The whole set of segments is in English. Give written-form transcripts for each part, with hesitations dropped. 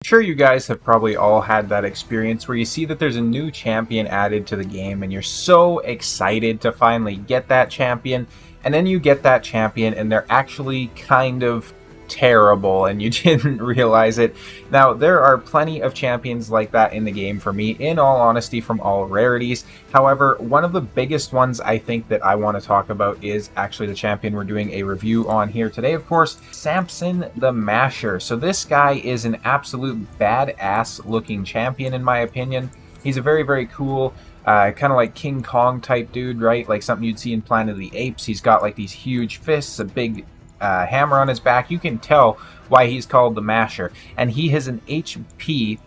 Sure, you guys have probably all had that experience where you see that there's a new champion added to the game and you're so excited to finally get that champion, and then you get that champion and they're actually kind of terrible and you didn't realize it. Now, there are plenty of champions like that in the game for me, in all honesty, from all rarities. However, one of the biggest ones I think that I want to talk about is actually the champion we're doing a review on here today, of course, Samson the Masher. So this guy is an absolute badass looking champion in my opinion. He's a very, very cool kind of like King Kong type dude, right? Like something you'd see in Planet of the Apes. He's got like these huge fists, a big hammer on his back. You can tell why he's called the Masher. And he is an HP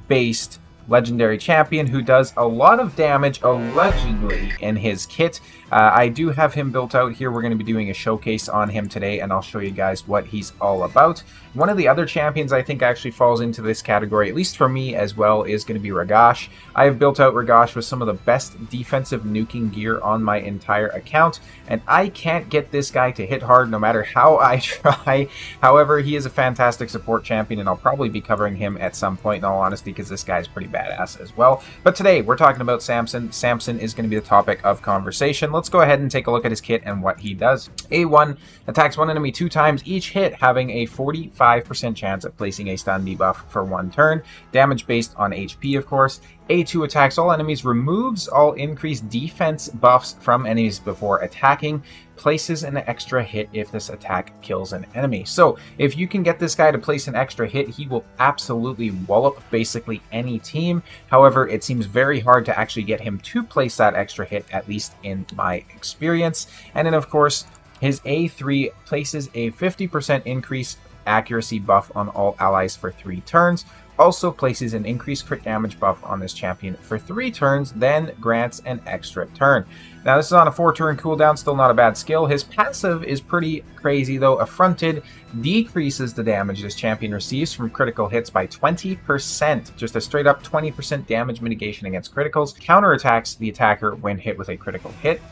based legendary champion who does a lot of damage allegedly in his kit. I do have him built out here. We're going to be doing a showcase on him today and I'll show you guys what he's all about. One of the other champions I think actually falls into this category, at least for me as well, is going to be Ragash. I have built out Ragash with some of the best defensive nuking gear on my entire account, and I can't get this guy to hit hard no matter how I try. However, he is a fantastic support champion and I'll probably be covering him at some point in all honesty because this guy's pretty badass as well. But today we're talking about Samson. Samson is going to be the topic of conversation. Let's go ahead and take a look at his kit and what he does. A1 attacks one enemy 2 times each hit, having a 45% chance of placing a stun debuff for 1 turn. Damage based on HP, of course. A2 attacks all enemies, removes all increased defense buffs from enemies before attacking, places an extra hit if this attack kills an enemy. So if you can get this guy to place an extra hit, he will absolutely wallop basically any team. However, it seems very hard to actually get him to place that extra hit, at least in my experience. And then of course, his A3 places a 50% increase accuracy buff on all allies for 3 turns. Also places an increased crit damage buff on this champion for 3 turns, then grants an extra turn. Now this is on a 4-turn cooldown, still not a bad skill. His passive is pretty crazy though. Affronted decreases the damage this champion receives from critical hits by 20%. Just a straight up 20% damage mitigation against criticals. Counterattacks the attacker when hit with a critical hit.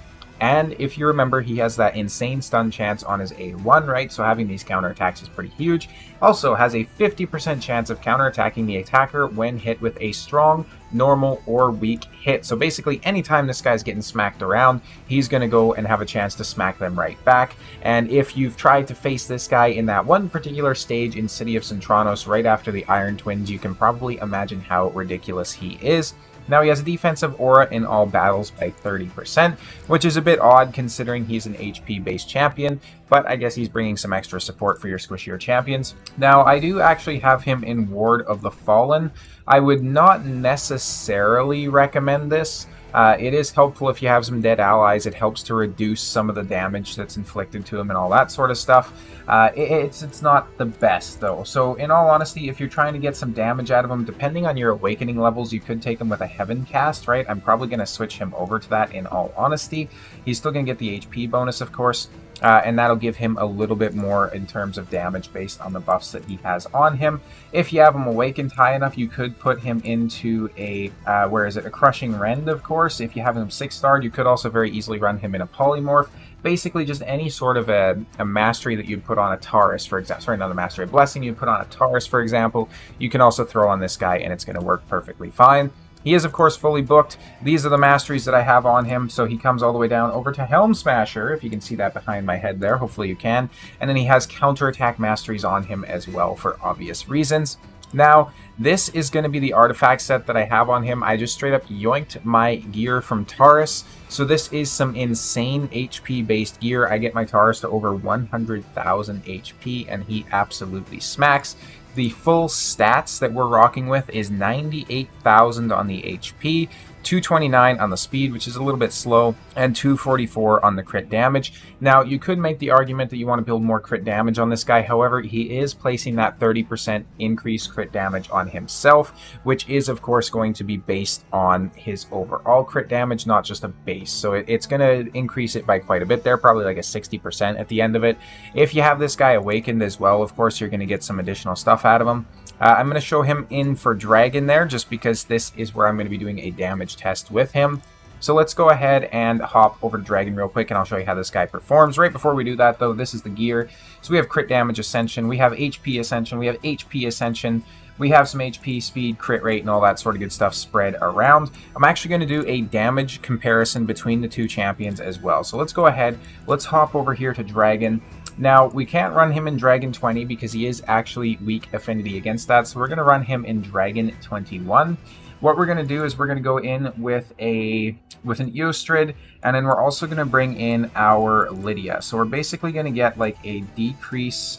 And if you remember, he has that insane stun chance on his A1, right? So having these counterattacks is pretty huge. Also has a 50% chance of counterattacking the attacker when hit with a strong, normal, or weak hit. So basically, anytime this guy's getting smacked around, he's going to go and have a chance to smack them right back. And if you've tried to face this guy in that one particular stage in City of Centranos right after the Iron Twins, you can probably imagine how ridiculous he is. Now he has a defensive aura in all battles by 30%, which is a bit odd considering he's an HP-based champion, but I guess he's bringing some extra support for your squishier champions. Now, I do actually have him in Ward of the Fallen. I would not necessarily recommend this. It is helpful if you have some dead allies. It helps to reduce some of the damage that's inflicted to them and all that sort of stuff. It's not the best though. So in all honesty, if you're trying to get some damage out of him, depending on your awakening levels, you could take him with a Heaven cast, right? I'm probably going to switch him over to that in all honesty. He's still going to get the HP bonus, of course. And that'll give him a little bit more in terms of damage based on the buffs that he has on him. If you have him awakened high enough, you could put him into a, a Crushing Rend, of course. If you have him 6-starred, you could also very easily run him in a Polymorph. Basically just any sort of a mastery that you'd put on a Taurus, for example. Sorry, not a mastery, a blessing you'd put on a Taurus, for example. You can also throw on this guy and it's going to work perfectly fine. He is, of course, fully booked. These are the masteries that I have on him, so he comes all the way down over to Helm Smasher, if you can see that behind my head there. Hopefully you can. And then he has counterattack masteries on him as well for obvious reasons. Now, this is going to be the artifact set that I have on him. I just straight up yoinked my gear from Taurus. So this is some insane HP-based gear. I get my Taurus to over 100,000 HP, and he absolutely smacks. The full stats that we're rocking with is 98,000 on the HP, 229 on the speed, which is a little bit slow, and 244 on the crit damage. Now, you could make the argument that you want to build more crit damage on this guy. However, he is placing that 30% increased crit damage on himself, which is, of course, going to be based on his overall crit damage, not just a base. So it's going to increase it by quite a bit there, probably like a 60% at the end of it. If you have this guy awakened as well, of course, you're going to get some additional stuff out of him. I'm going to show him in for Dragon there, just because this is where I'm going to be doing a damage test with him. So let's go ahead and hop over to Dragon real quick, and I'll show you how this guy performs. Right before we do that, though, this is the gear. So we have Crit Damage Ascension, we have HP Ascension, we have HP Ascension. We have some HP, speed, crit rate, and all that sort of good stuff spread around. I'm actually going to do a damage comparison between the two champions as well. So let's go ahead. Let's hop over here to Dragon. Now, we can't run him in Dragon 20 because he is actually weak affinity against that. So we're going to run him in Dragon 21. What we're going to do is we're going to go in with an Eostrid, and then we're also going to bring in our Lydia. So we're basically going to get like a decrease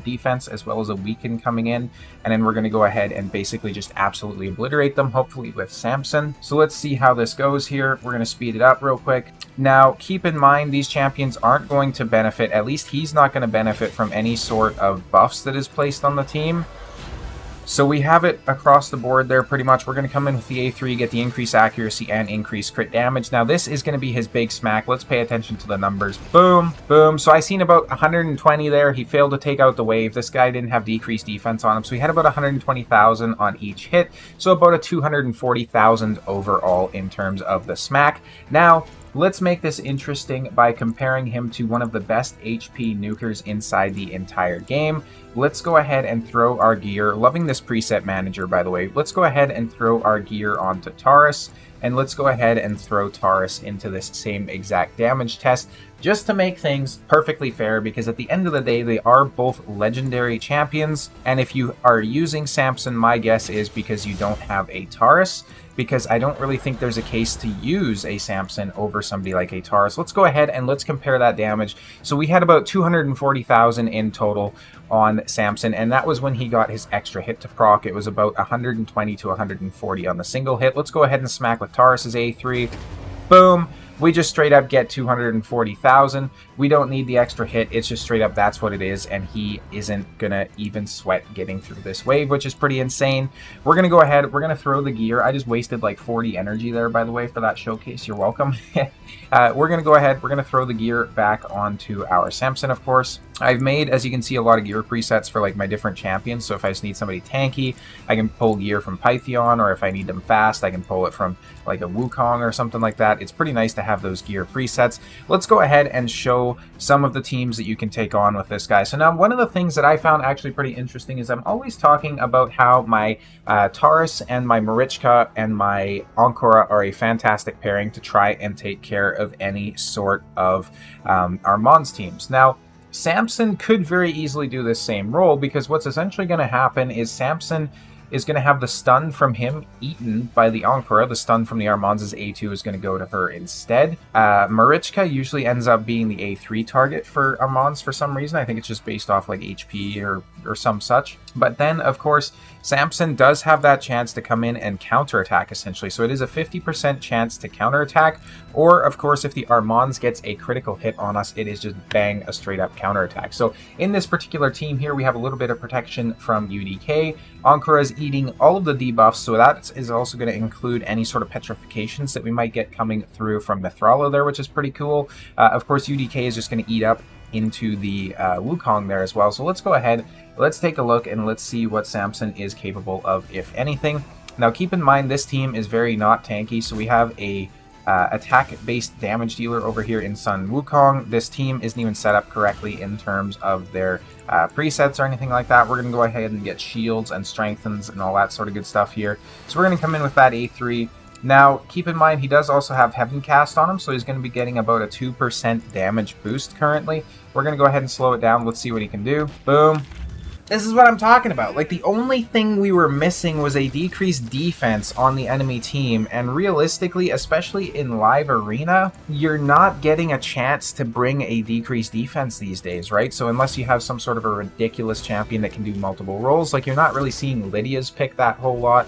defense as well as a weaken coming in, and then we're going to go ahead and basically just absolutely obliterate them, hopefully with Samson. So let's see how this goes here. We're going to speed it up real quick. Now, keep in mind, these champions aren't going to benefit, at least he's not going to benefit from any sort of buffs that is placed on the team. So we have it across the board there pretty much. We're going to come in with the A3, get the increased accuracy and increased crit damage. Now this is going to be his big smack. Let's pay attention to the numbers. Boom, boom. So I seen about 120 there. He failed to take out the wave. This guy didn't have decreased defense on him. So he had about 120,000 on each hit. So about a 240,000 overall in terms of the smack. Now, let's make this interesting by comparing him to one of the best HP nukers inside the entire game. Let's go ahead and throw our gear. Loving this preset manager, by the way. Let's go ahead and throw our gear onto Taurus. And let's go ahead and throw Taurus into this same exact damage test, just to make things perfectly fair, because at the end of the day, they are both legendary champions. And if you are using Samson, my guess is because you don't have a Taurus, because I don't really think there's a case to use a Samson over somebody like a Taurus. Let's go ahead and let's compare that damage. So we had about 240,000 in total on Samson, and that was when he got his extra hit to proc. It was about 120 to 140 on the single hit. Let's go ahead and smack with Taurus's A3. Boom. We just straight up get 240,000. We don't need the extra hit. It's just straight up that's what it is, and he isn't gonna even sweat getting through this wave, which is pretty insane. We're gonna go ahead. We're gonna throw the gear. I just wasted like 40 energy there, by the way, for that showcase. You're welcome. We're gonna go ahead. We're gonna throw the gear back onto our Samson, of course. I've made, as you can see, a lot of gear presets for like my different champions. So if I just need somebody tanky, I can pull gear from Pythion, or if I need them fast, I can pull it from like a Wukong or something like that. It's pretty nice to have those gear presets. Let's go ahead and show some of the teams that you can take on with this guy. So now, one of the things that I found actually pretty interesting is I'm always talking about how my Taurus and my Marichka and my Ankora are a fantastic pairing to try and take care of any sort of Armand's teams. Now, Samson could very easily do this same role, because what's essentially going to happen is Samson is going to have the stun from him eaten by the Ankora. The stun from the Armands' A2 is going to go to her instead. Marichka usually ends up being the A3 target for Armands for some reason. I think it's just based off like HP or some such. But then, of course, Samson does have that chance to come in and counterattack, essentially. So it is a 50% chance to counterattack. Or, of course, if the Armands gets a critical hit on us, it is just bang, a straight-up counterattack. So in this particular team here, we have a little bit of protection from UDK. Ankora is eating all of the debuffs, so that is also going to include any sort of petrifications that we might get coming through from Mithrala there, which is pretty cool. Of course, UDK is just going to eat up into the Wukong there as well. So let's go ahead, let's take a look, and let's see what Samson is capable of, if anything. Now, keep in mind, this team is very not tanky, so we have a attack-based damage dealer over here in Sun Wukong. This team isn't even set up correctly in terms of their presets or anything like that. We're going to go ahead and get shields and strengthens and all that sort of good stuff here. So we're going to come in with that A3. Now, keep in mind, he does also have Heaven Cast on him, so he's going to be getting about a 2% damage boost currently. We're going to go ahead and slow it down. Let's see what he can do. Boom. This is what I'm talking about. Like, the only thing we were missing was a decreased defense on the enemy team, and realistically, especially in live arena, you're not getting a chance to bring a decreased defense these days, right? So unless you have some sort of a ridiculous champion that can do multiple roles, like, you're not really seeing Lydia's pick that whole lot.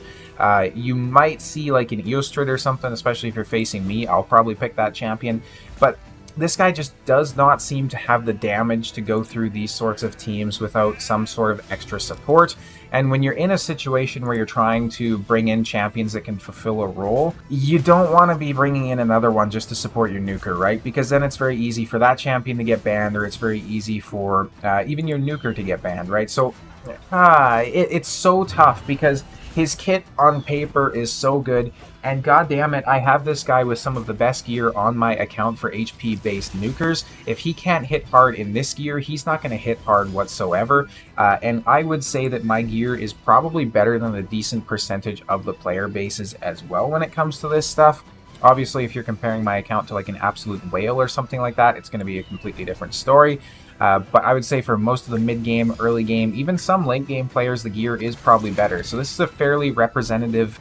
You might see like an Eostrid or something, especially if you're facing me. I'll probably pick that champion, but this guy just does not seem to have the damage to go through these sorts of teams without some sort of extra support. And when you're in a situation where you're trying to bring in champions that can fulfill a role, you don't want to be bringing in another one just to support your nuker, right? Because then it's very easy for that champion to get banned, or it's very easy for even your nuker to get banned, right? So It's so tough because his kit on paper is so good, and god damn it, I have this guy with some of the best gear on my account for HP based nukers. If he can't hit hard in this gear, he's not going to hit hard whatsoever. And I would say that my gear is probably better than a decent percentage of the player bases as well when it comes to this stuff. Obviously, if you're comparing my account to like an absolute whale or something like that, it's going to be a completely different story. But I would say for most of the mid-game, early game, even some late-game players, the gear is probably better. So this is a fairly representative,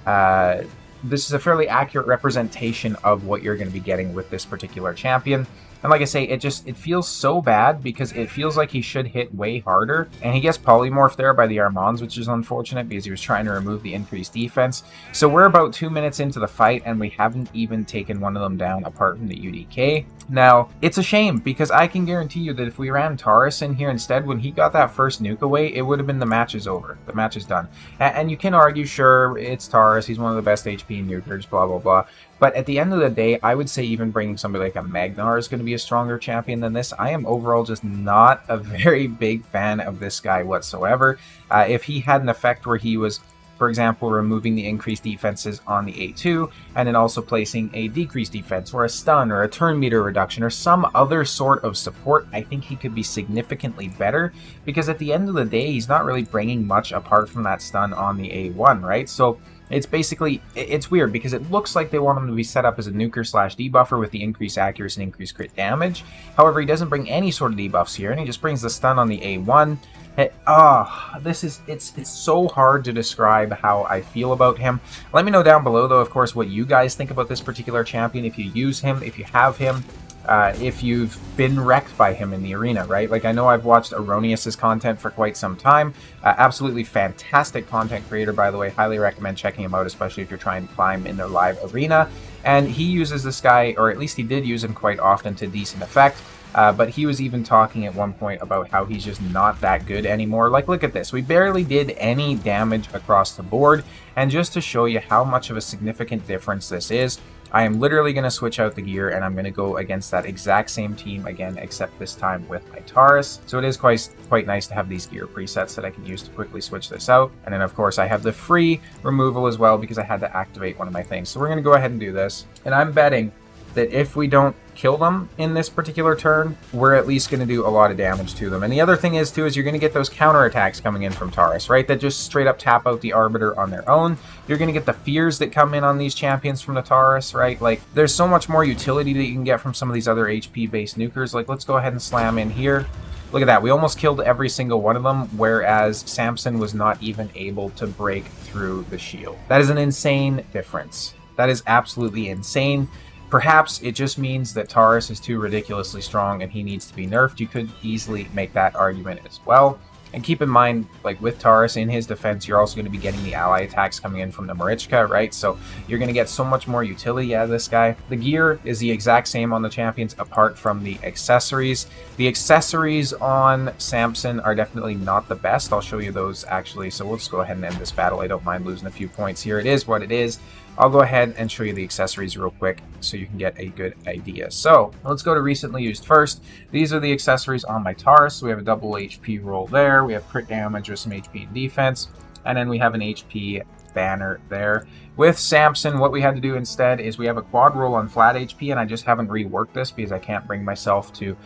this is a fairly accurate representation of what you're going to be getting with this particular champion. And like I say, it feels so bad because it feels like he should hit way harder. And he gets polymorphed there by the Armands, which is unfortunate because he was trying to remove the increased defense. So we're about 2 minutes into the fight and we haven't even taken one of them down apart from the UDK. Now, it's a shame because I can guarantee you that if we ran Taurus in here instead, when he got that first nuke away, it would have been the match is over. The match is done. And you can argue, sure, it's Taurus. He's one of the best HP nukers, blah, blah, blah. But at the end of the day, I would say even bringing somebody like a Magnar is going to be a stronger champion than this. I am overall just not a very big fan of this guy whatsoever. If he had an effect where he was, for example, removing the increased defenses on the A2, and then also placing a decreased defense, or a stun, or a turn meter reduction, or some other sort of support, I think he could be significantly better, because at the end of the day, he's not really bringing much apart from that stun on the A1, right? So it's basically, it's weird because it looks like they want him to be set up as a nuker slash debuffer with the increased accuracy and increased crit damage. However, he doesn't bring any sort of debuffs here, and he just brings the stun on the A1. It's so hard to describe how I feel about him. Let me know down below, though, of course, what you guys think about this particular champion, if you use him, if you have him. If you've been wrecked by him in the arena, right? Like, I know I've watched Erroneous's content for quite some time. Absolutely fantastic content creator, by the way. Highly recommend checking him out, especially if you're trying to climb in the live arena. And he uses this guy, or at least he did use him quite often to decent effect. But he was even talking at one point about how he's just not that good anymore. Like, look at this. We barely did any damage across the board. And just to show you how much of a significant difference this is, I am literally going to switch out the gear and I'm going to go against that exact same team again, except this time with my Taurus. So it is quite nice to have these gear presets that I can use to quickly switch this out. And then of course I have the free removal as well because I had to activate one of my things. So we're going to go ahead and do this. And I'm betting that if we don't kill them in this particular turn, we're at least going to do a lot of damage to them. And the other thing is, too, is you're going to get those counterattacks coming in from Taurus, right? That just straight up tap out the Arbiter on their own. You're going to get the fears that come in on these champions from the Taurus, right? Like, there's so much more utility that you can get from some of these other HP-based nukers. Like, let's go ahead and slam in here. Look at that. We almost killed every single one of them, whereas Samson was not even able to break through the shield. That is an insane difference. That is absolutely insane. Perhaps it just means that Taurus is too ridiculously strong and he needs to be nerfed. You could easily make that argument as well. And keep in mind, like with Taurus, in his defense, you're also going to be getting the ally attacks coming in from the Marichka, right? So you're going to get so much more utility out of this guy. The gear is the exact same on the champions, apart from the accessories. The accessories on Samson are definitely not the best. I'll show you those, actually. So we'll just go ahead and end this battle. I don't mind losing a few points here. It is what it is. I'll go ahead and show you the accessories real quick so you can get a good idea. So let's go to recently used first. These are the accessories on my Taurus. So we have a double HP roll there. We have crit damage with some HP and defense. And then we have an HP banner there. With Samson, what we had to do instead is we have a quad roll on flat HP, and I just haven't reworked this because I can't bring myself to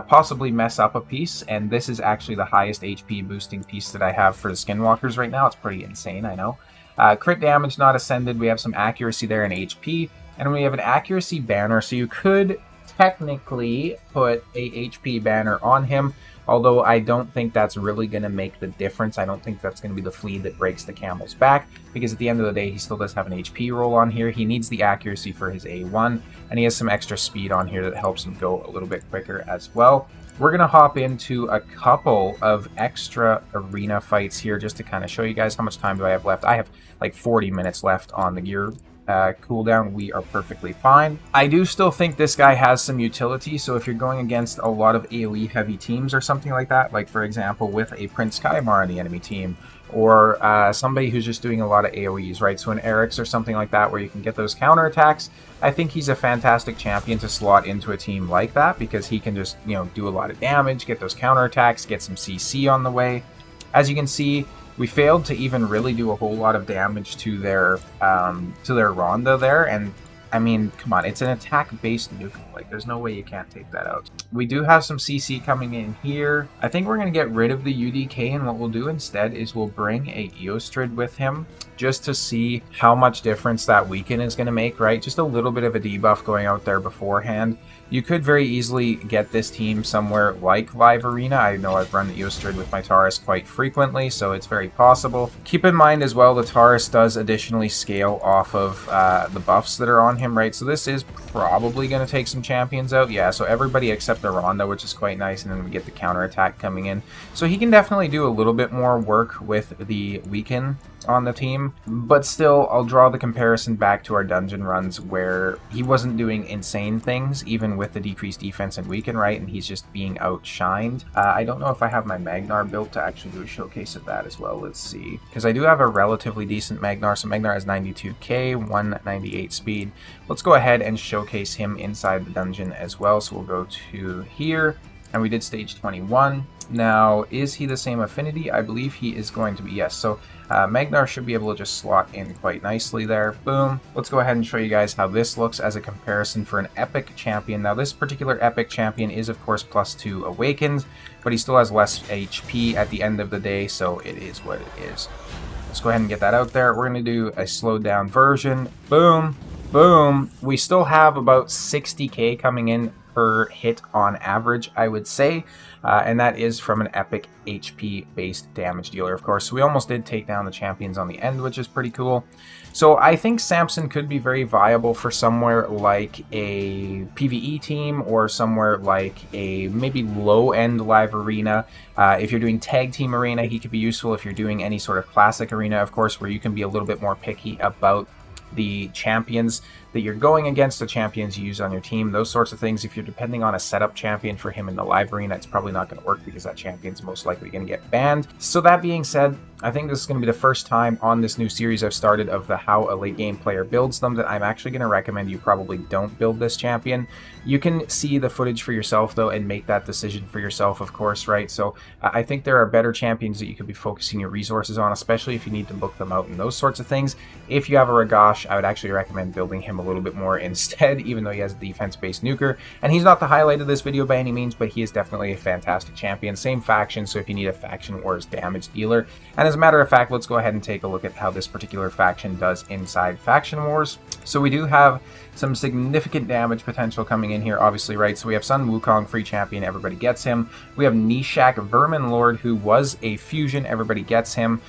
possibly mess up a piece. And this is actually the highest HP boosting piece that I have for the Skinwalkers right now. It's pretty insane, I know. Crit damage not ascended. We have some accuracy there in HP. And we have an accuracy banner, so you could technically put a HP banner on him, although I don't think that's really going to make the difference. I don't think that's going to be the fleet that breaks the camel's back, because at the end of the day, he still does have an HP roll on here. He needs the accuracy for his A1, and he has some extra speed on here that helps him go a little bit quicker as well. We're going to hop into a couple of extra arena fights here just to kind of show you guys how much time do I have left. I have like 40 minutes left on the gear cooldown. We are perfectly fine. I do still think this guy has some utility, so if you're going against a lot of AoE heavy teams or something like that, like for example with a Prince Kaimar on the enemy team, or somebody who's just doing a lot of AoEs, right? So an Eric's or something like that where you can get those counterattacks, I think he's a fantastic champion to slot into a team like that, because he can just, you know, do a lot of damage, get those counterattacks, get some CC on the way. As you can see, we failed to even really do a whole lot of damage to their Ronda there, and I mean, come on, it's an attack-based nuke. Like, there's no way you can't take that out. We do have some CC coming in here. I think we're going to get rid of the UDK, and what we'll do instead is we'll bring a Eostrid with him just to see how much difference that weaken is going to make, right? Just a little bit of a debuff going out there beforehand. You could very easily get this team somewhere like Live Arena. I know I've run the Eostrid with my Taurus quite frequently, so it's very possible. Keep in mind as well, the Taurus does additionally scale off of the buffs that are on him, right? So this is probably going to take some champions out. Yeah, so everybody except the Ronda, which is quite nice, and then we get the counterattack coming in. So he can definitely do a little bit more work with the weaken on the team, but still, I'll draw the comparison back to our dungeon runs where he wasn't doing insane things, even with the decreased defense and weaken, right? And he's just being outshined. I don't know if I have my Magnar built to actually do a showcase of that as well. Let's see, because I do have a relatively decent Magnar. So Magnar has 92k, 198 speed. Let's go ahead and showcase him inside the dungeon as well. So we'll go to here, and we did stage 21. Now, is he the same affinity? I believe he is going to be, yes. So Magnar should be able to just slot in quite nicely there. Boom. Let's go ahead and show you guys how this looks as a comparison for an epic champion. Now, this particular epic champion is, of course, +2 awakened, but he still has less HP at the end of the day, so it is what it is. Let's go ahead and get that out there. We're going to do a slowed down version. Boom. Boom. We still have about 60k coming in per hit on average, I would say, and that is from an epic HP based damage dealer, of course. So we almost did take down the champions on the end, which is pretty cool. So I think Samson could be very viable for somewhere like a PvE team, or somewhere like a maybe low end live arena. If you're doing tag team arena, he could be useful. If you're doing any sort of classic arena, of course, where you can be a little bit more picky about the champions that you're going against, the champions you use on your team, those sorts of things. If you're depending on a setup champion for him in the live arena, it's probably not going to work because that champion's most likely going to get banned. So that being said, I think this is going to be the first time on this new series I've started of the how a late game player builds them that I'm actually going to recommend you probably don't build this champion. You can see the footage for yourself though and make that decision for yourself, of course, right? So I think there are better champions that you could be focusing your resources on, especially if you need to book them out and those sorts of things. If you have a Ragash, I would actually recommend building him a little bit more instead, even though he has a defense-based nuker. And he's not the highlight of this video by any means, but he is definitely a fantastic champion. Same faction, so if you need a faction wars damage dealer. And as a matter of fact, let's go ahead and take a look at how this particular faction does inside faction wars. So we do have some significant damage potential coming in here, obviously, right? So we have Sun Wukong, free champion, everybody gets him. We have Nishak, Vermin Lord, who was a fusion, everybody gets him.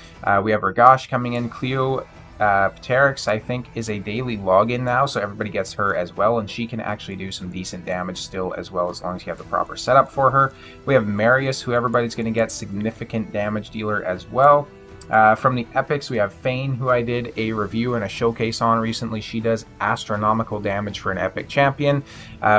We have Ragash coming in. Cleo Pteryx, I think, is a daily login now, so everybody gets her as well, and she can actually do some decent damage still as well, as long as you have the proper setup for her. We have Marius, who everybody's going to get, significant damage dealer as well. From the epics, we have Fane, who I did a review and a showcase on recently. She does astronomical damage for an epic champion.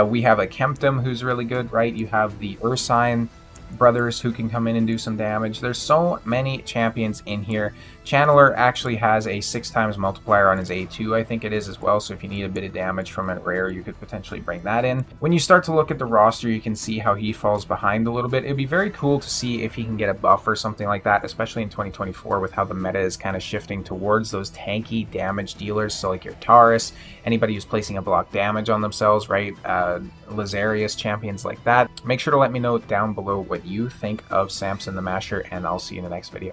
We have a Kemptum, who's really good, right? You have the Ursine brothers who can come in and do some damage. There's so many champions in here. Channeler actually has a 6x multiplier on his A2, I think it is as well, so if you need a bit of damage from a rare, you could potentially bring that in. When you start to look at the roster, you can see how he falls behind a little bit. It'd be very cool to see if he can get a buff or something like that, especially in 2024 with how the meta is kind of shifting towards those tanky damage dealers, so like your Taurus, anybody who's placing a block damage on themselves, right? Lazarius, champions like that. Make sure to let me know down below what you think of Samson the Masher, and I'll see you in the next video.